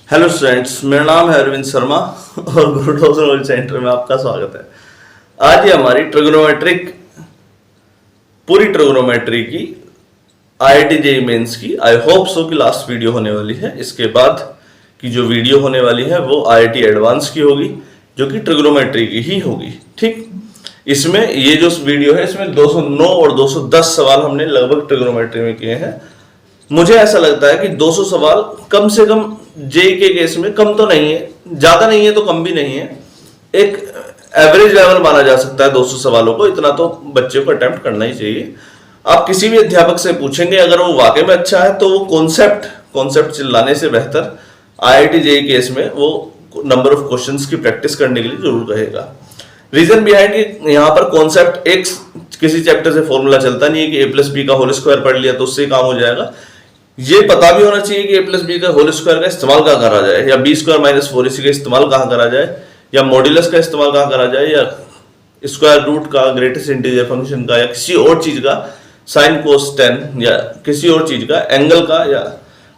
Hello students, मेरा नाम है अरविंद शर्मा और गुरु नॉलेज सेंटर में आपका स्वागत है। आज ये हमारी पूरी ट्रिग्नोमेट्री की आईआईटी जेईई मेंस की आई होप सो की लास्ट वीडियो होने वाली है। इसके बाद की जो वीडियो होने वाली है वो आईआईटी एडवांस की होगी, जो कि ट्रिग्नोमेट्री की ही होगी। ठीक, इसमें ये जो वीडियो है इसमें 209 और 210 सवाल हमने लगभग ट्रिग्नोमेट्री में किए हैं। मुझे ऐसा लगता है कि 200 सवाल कम से कम जेईई के केस में कम तो नहीं है, ज्यादा नहीं है तो कम भी नहीं है, एक एवरेज लेवल माना जा सकता है 200 सवालों को। इतना तो बच्चे को अटेम्प्ट करना ही चाहिए। आप किसी भी अध्यापक से पूछेंगे, अगर वो वाकई में अच्छा है तो वो कॉन्सेप्ट चिल्लाने से बेहतर आईआईटी जेईई केस में वो नंबर ऑफ क्वेश्चंस की प्रैक्टिस करने के लिए जरूर कहेगा। रीजन बिहाइंड कि यहाँ पर कॉन्सेप्ट एक किसी चैप्टर से फॉर्मूला चलता नहीं है कि a प्लस बी का होल स्क्वायर पढ़ लिया तो उससे काम हो जाएगा। ये पता भी होना चाहिए कि a प्लस बी का होल स्क्वायर का इस्तेमाल कहाँ करा जाए, या बी स्क्वायर माइनस 4ac का इस्तेमाल कहाँ करा जाए, या मॉड्यूलस का इस्तेमाल कहाँ करा जाए, या स्क्वायर रूट का, ग्रेटेस्ट इंटीजर फंक्शन का, या किसी और चीज का, साइन कोस टेन, या किसी और चीज का, एंगल का या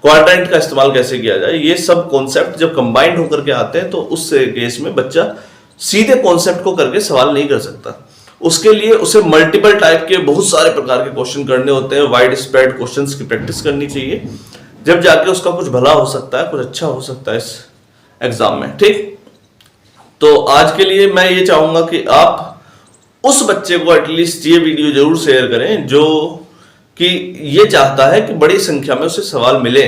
क्वाड्रेंट का इस्तेमाल कैसे किया जाए। ये सब कॉन्सेप्ट जब कंबाइंड होकर के आते हैं तो उस केस में बच्चा सीधे कॉन्सेप्ट को करके सवाल नहीं कर सकता। उसके लिए उसे मल्टीपल टाइप के बहुत सारे प्रकार के क्वेश्चन करने होते हैं, वाइड स्प्रेड क्वेश्चंस की प्रैक्टिस करनी चाहिए, जब जाके उसका कुछ भला हो सकता है, कुछ अच्छा हो सकता है इस एग्जाम में। ठीक, तो आज के लिए मैं ये चाहूंगा कि आप उस बच्चे को एटलीस्ट ये वीडियो जरूर शेयर करें जो कि ये चाहता है कि बड़ी संख्या में उसे सवाल मिले।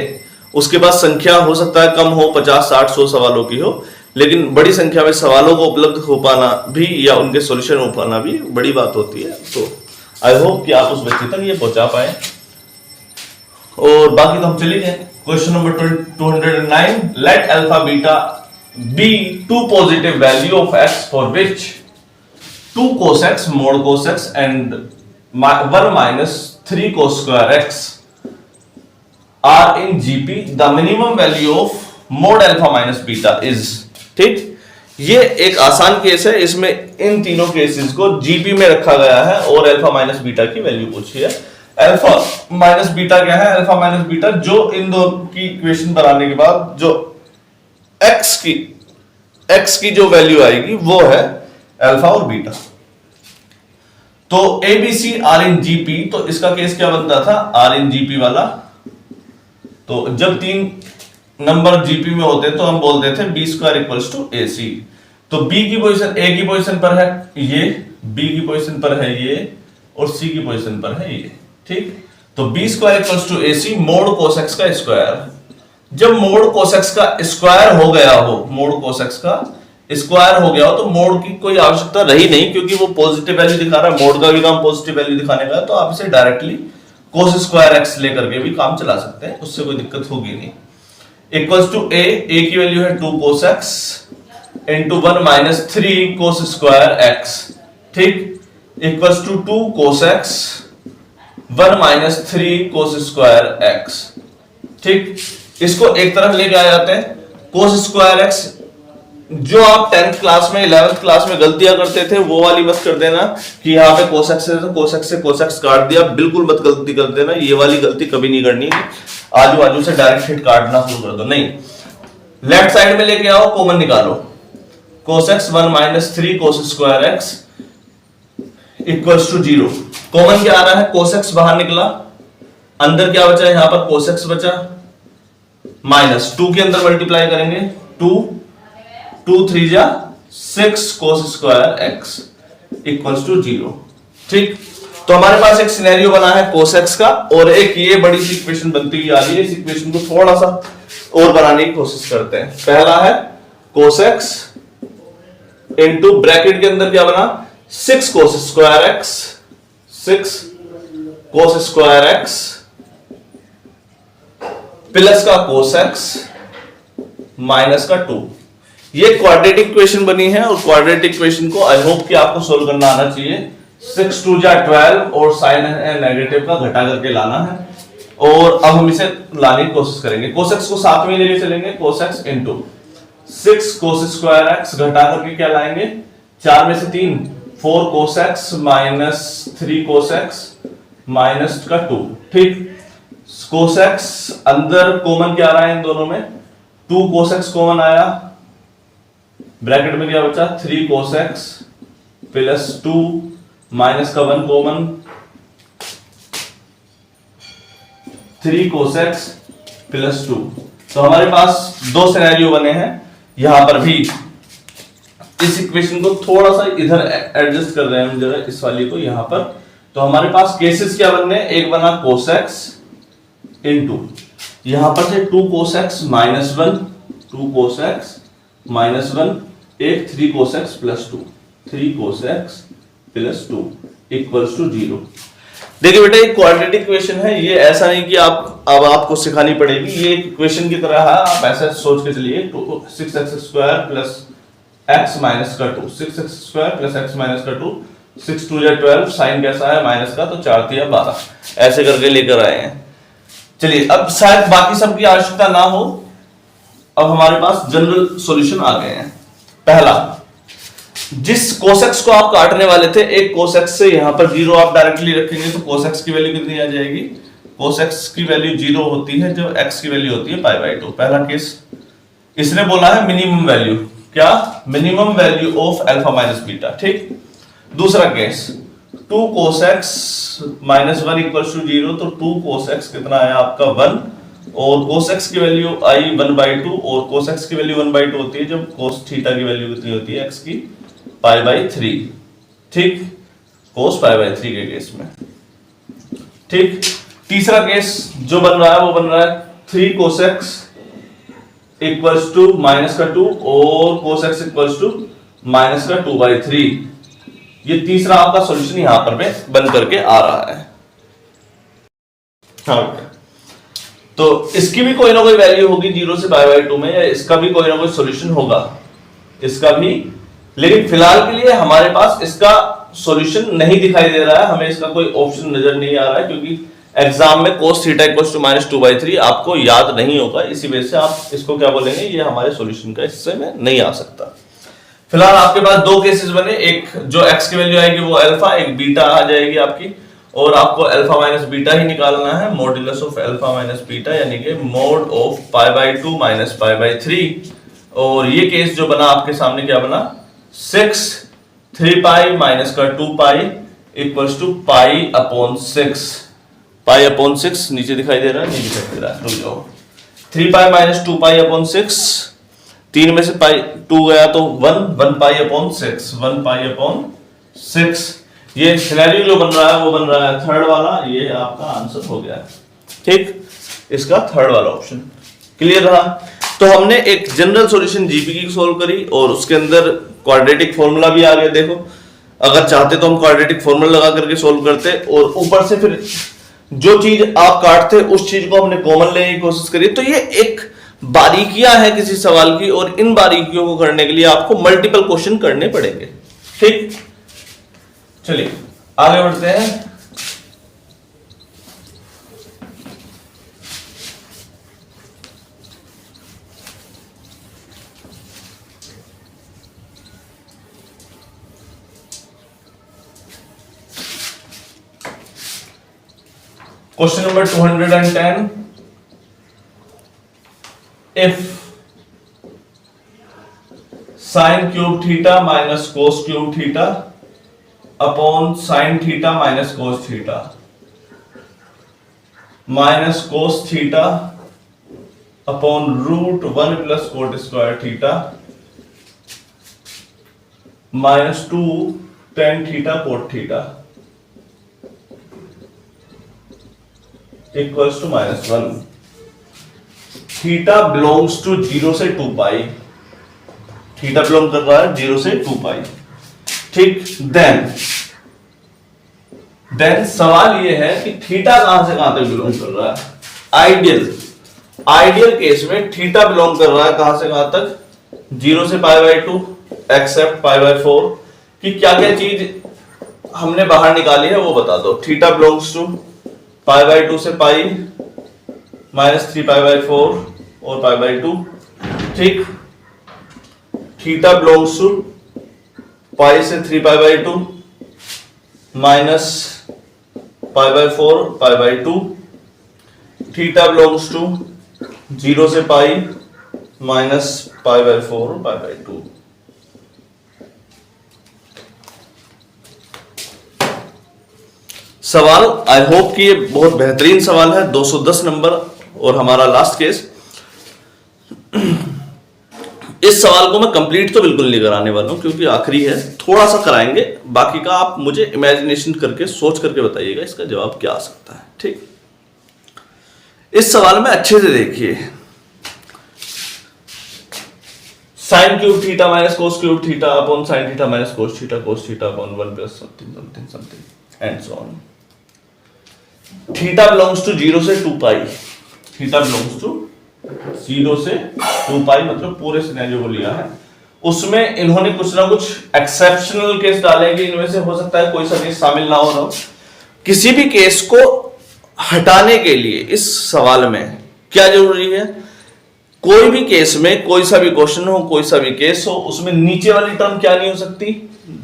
उसके बाद संख्या हो सकता है कम हो, 50, 60, 100 सवालों की हो, लेकिन बड़ी संख्या में सवालों को उपलब्ध हो पाना भी या उनके सॉल्यूशन हो पाना भी बड़ी बात होती है। तो आई होप कि आप उस बच्चे तक ये पहुंचा पाए। और बाकी तो हम चले गए। Question number 209, let alpha beta be two positive value of x for which 2 cos x mod cos x and 1 minus 3 cos square x are in GP. The minimum value of mod alpha minus beta is. ठीक, ये एक आसान case है। इसमें इन तीनों cases को GP में रखा गया है और अल्फा माइनस बीटा की वैल्यू पूछी है। अल्फा माइनस बीटा क्या है? अल्फा माइनस बीटा जो इन दोनों की इक्वेशन बनाने के बाद जो एक्स की जो वैल्यू आएगी वो है अल्फा और बीटा। तो एबीसी आर इन जीपी, तो इसका केस क्या बनता था? आर इन जीपी वाला। तो जब 3 नंबर जीपी में होते तो हम बोलते थे B square equals to a सी। तो बी की पोजीशन ए की पोजीशन पर है ये, बी की पोजीशन पर है ये, और सी की पोजीशन पर है ये। ठीक, तो b square equals to a c mod cos x का स्क्वायर। जब मोड कोस एक्स का स्क्वायर हो गया हो, मोड कोस एक्स का स्क्वायर हो गया हो, तो मोड की कोई आवश्यकता रही नहीं, क्योंकि वो पॉजिटिव वैल्यू दिखा रहा है। मोड का भी काम पॉजिटिव वैल्यू दिखाने का है, तो आप इसे डायरेक्टली कोस स्क्वायर एक्स लेकर के भी काम चला सकते हैं, उससे कोई दिक्कत होगी नहीं। इक्वल्स टू ए की वैल्यू है 2 cos x into 1 minus 3 cos square x। ठीक, equals to 2 cos x 1 minus 3 cos square x। ठीक, इसको एक तरफ लेके आ जाते हैं। cos स्क्वायर x जो आप 10th क्लास में 11th क्लास में गलतियां करते थे वो वाली मत कर देना कि यहाँ पे cos x से cos x काट दिया, बिल्कुल मत गलती कर देना। ये वाली गलती कभी नहीं करनी है, आजू से डायरेक्ट हिट काटना शुरू कर दो। नहीं, लेफ्ट साइड में लेके आओ, कॉमन निकालो। cos x 1 minus 3 cos square x equals to 0। Common क्या आ रहा है? cos x बाहर निकला, अंदर क्या बचा? यहां पर cos x बचा, माइनस 2 के अंदर मल्टीप्लाई करेंगे, 2 3 जा 6 cos square x equals to 0। ठीक, तो हमारे पास एक सिनेरियो बना है cos x का, और एक ये बड़ी सी इक्वेशन बनती हुई आ रही है। इस इक्वेशन को थोड़ा सा और बनाने की कोशिश करते हैं। पहला है cos x इनटू ब्रैकेट के अंदर क्या बना? 6 cos square x, 6 cos square x plus का cos x माइनस का 2। ये क्वाड्रेटिक इक्वेशन बनी है, और क्वाड्रेटिक इक्वेशन को आई होप कि आपको सोल्व करना आना चाहिए। 6 2 जा 12 और साइन नेगेटिव का घटा करके लाना है, और अब हम इसे लाने की कोशिश करेंगे। cos x को साथ में लेके चलेंगे, cos x into 6 cos square x घटा करके क्या लाएंगे? 4 में से 3 4 cos x minus 3 cos x minus का 2। ठीक, कोसेक्स अंदर कॉमन क्या आ रहा है इन दोनों में, 2 कोसेक्स कॉमन आया, ब्रैकेट में क्या बचा 3 कोसेक्स प्लस 2 माइनस का 1 कॉमन, 3 कोसेक्स प्लस 2। तो हमारे पास 2 सिनेरियो बने हैं। यहां पर भी इस इक्वेशन को थोड़ा सा इधर एडजस्ट कर रहे हैं हम जरा, इस वाली को यहां पर। तो हमारे पास केसेस क्या बनने, एक बना कोसेक्स इनटू यहां पर से 2 कोसेक्स माइनस 1, 2 कोसेक्स माइनस 1, एक 3 कोसेक्स प्लस 2, 3 कोसेक्स प्लस 2 इक्वल्स टू 0। देखिए बेटा ये क्वाड्रेटिक इक्वेशन है, ये ऐसा नहीं कि अब आपको सिखानी पड़ेगी, ये इक्वेशन की तरह है, आप ऐसा सोच के चलिए 6x² प्लस x माइनस का 2, 6x² प्लस x माइनस का 2, 6 2 या 12, साइन कैसा है माइनस का, तो 4 3 12, ऐसे करके लेकर आए हैं। चलिए अब शायद बाकी सब की आवश्यकता ना हो, अब हमारे पास जनरल सॉल्यूशन आ गए हैं। पहला, जिस कोसेक्स को आप काटने वाले थे, एक कोसेक्स से यहां पर 0 आप डायरेक्टली रखेंगे तो कोसेक्स की वैल्यू कितनी आ जाएगी, कोसेक्स की वैल्यू 0 होती है जब x की वैल्यू होती है π/2। पहला केस, इसने बोला है मिनिमम वैल्यू, क्या minimum value of alpha minus beta, ठीक। दूसरा केस 2 कोसेक्स माइनस 1 इक्वल्स टू 0, तो 2 कोसेक्स कितना आया आपका 1, और कोसेक्स की वैल्यू आई 1/2, और कोसेक्स की वैल्यू 1/2 होती है जब कोस थीटा की वैल्यू कितनी होती है x की π/3, ठीक, कोस π/3 के केस में, ठीक। तीसरा केस जो बन रहा है वो बन रहा है 3 कोसेक्स इक्वल्स टू माइनस का 2 और कोसेक्स इक्वल्स टू माइनस का 2/3। ये तीसरा आपका सॉल्यूशन यहां पर बन करके आ रहा है। हाँ, तो इसकी भी कोई ना कोई वैल्यू होगी 0 से π/2 में, या इसका भी कोई ना कोई सॉल्यूशन होगा, इसका भी। लेकिन फिलहाल के लिए हमारे पास इसका सॉल्यूशन नहीं दिखाई दे रहा है, हमें इसका कोई ऑप्शन नजर नहीं आ रहा है, क्योंकि एग्जाम में cos θ इक्वल्स टू -2/3 आपको याद नहीं होगा, इसी वजह से आप इसको क्या बोलेंगे, ये हमारे सॉल्यूशन का हिस्से में नहीं आ सकता। फिलहाल आपके पास 2 केसेस बने, एक जो x की वैल्यू आएगी वो अल्फा, एक बीटा आ जाएगी आपकी, और आपको अल्फा माइनस बीटा ही निकालना है, modulus of alpha minus beta, यानी कि मोड ऑफ π/2 माइनस π/3। और ये केस जो बना आपके सामने क्या बना, 6 3π माइनस का 2π इक्वल्स टू π/6, π/6 नीचे दिखाई दे रहा है, नहीं दिखाई दे रहा है, रुक जाओ, 3π माइनस 2π/6, 3 में से 2 गया तो 1π/6, 1π/6। ये सिनेरियो जो बन रहा है वो बन रहा है थर्ड वाला, ये आपका आंसर हो गया, ठीक, इसका थर्ड वाला ऑप्शन क्लियर रहा। तो हमने एक जनरल सॉल्यूशन जीपी की सॉल्व करी, और उसके अंदर क्वाड्रेटिक फॉर्मूला भी आ गया। देखो अगर चाहते तो हम क्वाड्रेटिक फॉर्मूला लगा करके सॉल्व करते, और ऊपर से फिर जो चीज आप काटते उस चीज को हमने कॉमन लेने की कोशिश करी। तो ये एक बारीकियां है किसी सवाल की, और इन बारीकियों को करने के लिए आपको मल्टीपल क्वेश्चन करने पड़ेंगे, ठीक। चलिए आगे बढ़ते हैं। Question number 210, if sin cube theta minus cos cube theta upon sin theta minus cos theta minus cos theta upon root 1 plus cot square theta minus 2 tan theta cot theta equals to -1, theta belongs to 0 से 2π, theta belong कर रहा है 0 से 2π, ठीक। Then सवाल ये है कि थीटा कहां से कहां तक बिलोंग कर रहा है। आइडियल केस में थीटा बिलोंग कर रहा है कहां से कहां तक, 0 से π/2 एक्सेप्ट π/4 कि क्या क्या चीज हमने बाहर निकाली है वो बता दो। थीटा बिलोंग्स टू π/2 से π -3π/4 और π/2, ठीक। थीटा बिलोंग्स टू π से 3π/2 माइनस π/4 π/2, थीटा बिलोंग्स टू 0 से पाई माइनस पाई बाई 4 और पाई बाई 2। सवाल आई होप कि ये बहुत बेहतरीन सवाल है, 210 नंबर और हमारा लास्ट केस। इस सवाल को मैं कंप्लीट तो बिल्कुल नहीं कराने वाला हूं क्योंकि आखिरी है, थोड़ा सा कराएंगे, बाकी का आप मुझे इमेजिनेशन करके सोच करके बताइएगा इसका जवाब क्या आ सकता है। ठीक, इस सवाल में अच्छे से देखिए, sine cube theta minus cos cube theta upon sine theta minus cos theta upon 1 plus something something something and so on. Theta belongs to 0 से 2 पाई, थीटा बिलोंग्स टू 0 से 2 पाई मतलब पूरे सिनेरियो को लिया है। उसमें इन्होंने कुछ ना कुछ एक्सेप्शनल केस डाले कि इनमें से हो सकता है कोई सा केस शामिल ना हो रहा हो। किसी भी केस को हटाने के लिए इस सवाल में क्या जरूरी है, कोई भी केस में कोई सा भी क्वेश्चन हो, कोई सा भी केस हो, उसमें नीचे वाली टर्म क्या नहीं हो सकती,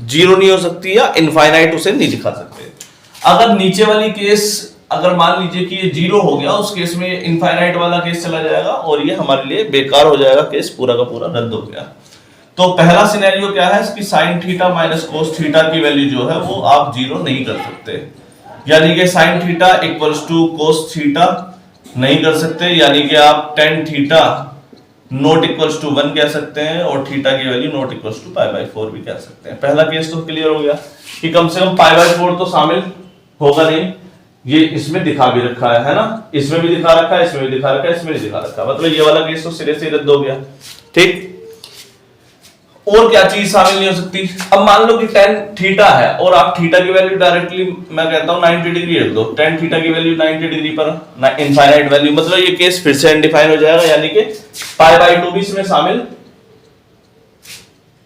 0 नहीं हो सकती या इनफाइनाइट उसे नहीं दिखा सकते। अगर नीचे वाली केस अगर मान लीजिए कि ये 0 हो गया, उस केस में इनफाइनाइट वाला केस चला जाएगा और ये हमारे लिए बेकार हो जाएगा, केस पूरा का पूरा रद्द हो गया। तो पहला सिनेरियो क्या है कि sine theta minus cos theta की वैल्यू जो है वो आप 0 नहीं कर सकते, यानी कि sine theta equals to cos theta नहीं कर सकते, यानी कि आप tan theta not equals to 1 कह सकते हैं और थीटा की value not equals to pi by 4 भी कह सकते हैं। पहला केस तो क्लियर हो गया कि कम से कम पाई बाई 4 तो शामिल होगा नहीं, ये इसमें दिखा भी रखा है ना, इसमें भी दिखा रखा है, इसमें भी दिखा रखा है, इसमें भी दिखा रखा है, मतलब ये वाला केस तो सिरे से रद्द हो गया। ठीक, और क्या चीज शामिल नहीं हो सकती। अब मान लो कि tan थीटा है और आप थीटा की वैल्यू डायरेक्टली मैं कहता हूं 90 डिग्री रख दो, tan थीटा की वैल्यू 90 डिग्री पर इनफाइनाइट वैल्यू, मतलब ये केस फिर से अनडिफाइन हो जाएगा, यानी कि पाई बाई 2 भी इसमें शामिल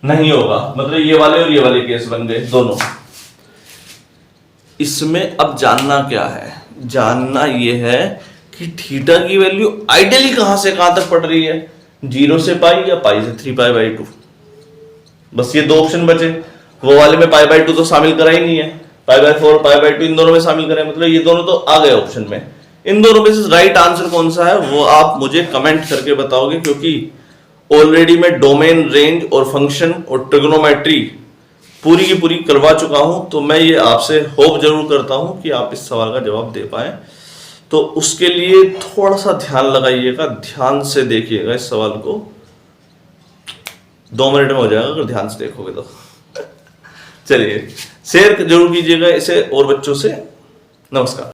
नहीं होगा, मतलब ये वाले और ये वाले केस बन गए दोनों। इसमें अब जानना क्या है, जानना ये है कि थीटा की वैल्यू आइडियली कहां से कहां तक पड़ रही है, 0 से पाई या पाई से 3 पाई बाई 2, बस ये दो ऑप्शन बचे। वो वाले में पाई बाई 2 तो शामिल करा ही नहीं है, पाई बाई 4 पाई बाई 2 इन दोनों में शामिल करें, मतलब ये दोनों तो आ गए ऑप्शन में। इन दोनों में से राइट आंसर कौन सा है वो आप मुझे कमेंट करके बताओगे, क्योंकि ऑलरेडी मैं डोमेन, रेंज और फंक्शन और ट्रिग्नोमेट्री पूरी की पूरी करवा चुका हूं, तो मैं ये आपसे होप जरूर करता हूं कि आप इस सवाल का जवाब दे पाए। तो उसके लिए थोड़ा सा ध्यान लगाइएगा, ध्यान से देखिएगा इस सवाल को, 2 मिनट में हो जाएगा अगर ध्यान से देखोगे तो। चलिए शेयर जरूर कीजिएगा इसे और बच्चों से। नमस्कार।